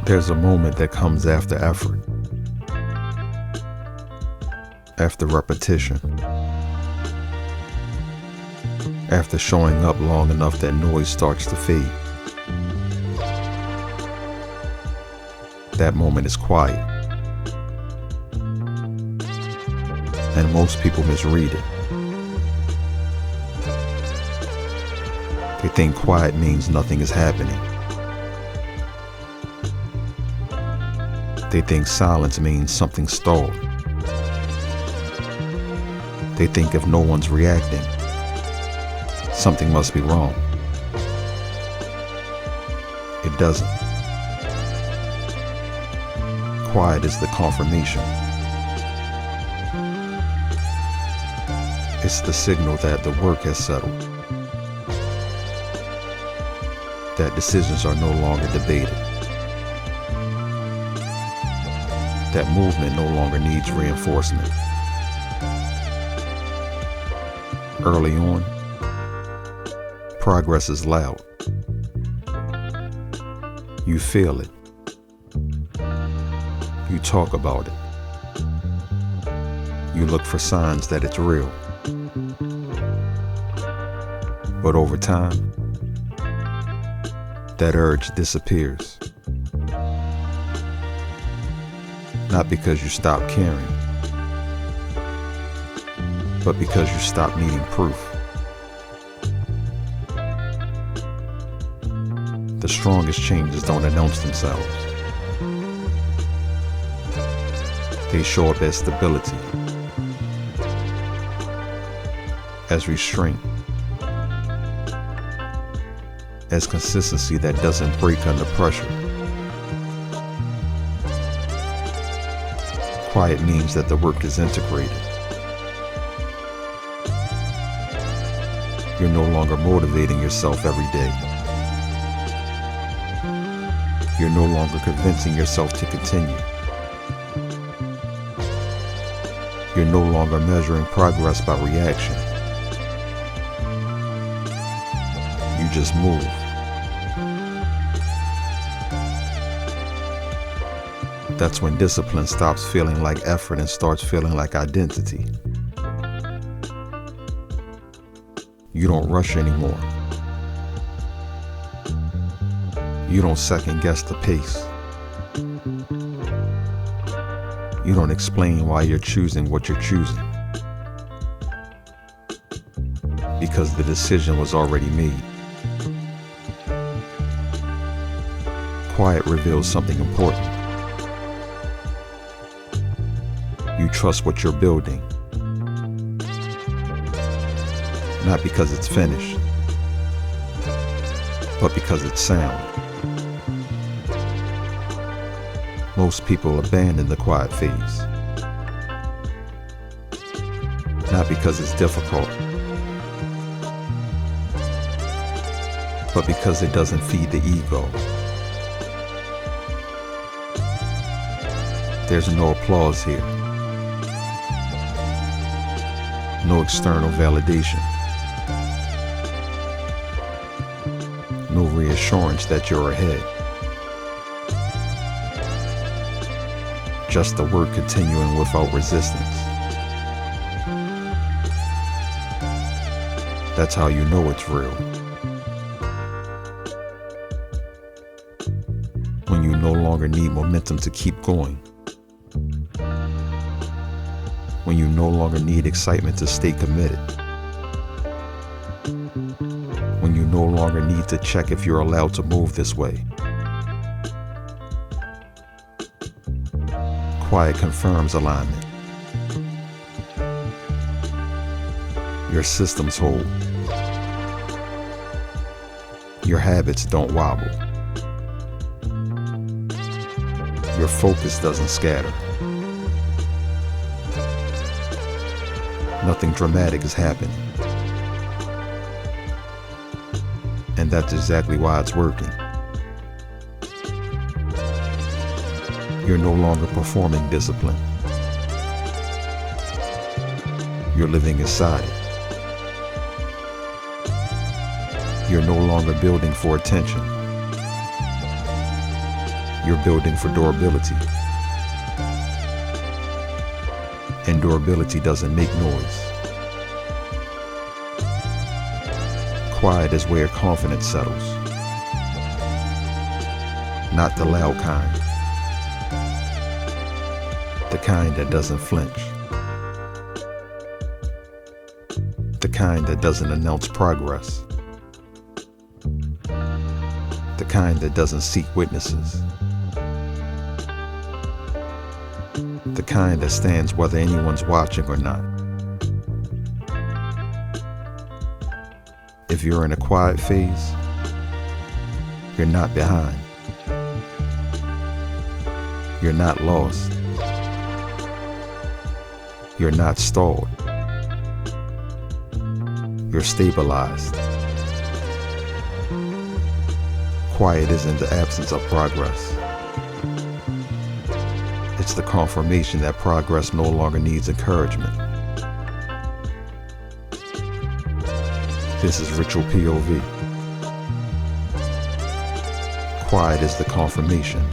There's a moment that comes after effort, after repetition, after showing up long enough that noise starts to fade. That moment is quiet, and most people misread it. They think quiet means nothing is happening. They think silence means something stalled. They think if no one's reacting, something must be wrong. It doesn't. Quiet is the confirmation. It's the signal that the work has settled, that decisions are no longer debated, that movement no longer needs reinforcement. Early on, progress is loud. You feel it. You talk about it. You look for signs that it's real. But over time, that urge disappears. Not because you stop caring, but because you stop needing proof. The strongest changes don't announce themselves. They show up as stability, as restraint, as consistency that doesn't break under pressure. Quiet means that the work is integrated. You're no longer motivating yourself every day. You're no longer convincing yourself to continue. You're no longer measuring progress by reaction. You just move. That's when discipline stops feeling like effort and starts feeling like identity. You don't rush anymore. You don't second guess the pace. You don't explain why you're choosing what you're choosing, because the decision was already made. Quiet reveals something important. You trust what you're building, not because it's finished, but because it's sound. Most people abandon the quiet phase, not because it's difficult, but because it doesn't feed the ego. There's no applause here, no external validation, no reassurance that you're ahead. Just the work continuing without resistance. That's how you know it's real. When you no longer need momentum to keep going. When you no longer need excitement to stay committed. When you no longer need to check if you're allowed to move this way. Quiet confirms alignment. Your systems hold. Your habits don't wobble. Your focus doesn't scatter. Nothing dramatic is happening. And that's exactly why it's working. You're no longer performing discipline. You're living inside it. You're no longer building for attention. You're building for durability. And durability doesn't make noise. Quiet is where confidence settles. Not the loud kind. The kind that doesn't flinch. The kind that doesn't announce progress. The kind that doesn't seek witnesses. The kind that stands whether anyone's watching or not. If you're in a quiet phase, you're not behind. You're not lost. You're not stalled. You're stabilized. Quiet isn't the absence of progress. It's the confirmation that progress no longer needs encouragement. This is Ritual POV. Quiet is the confirmation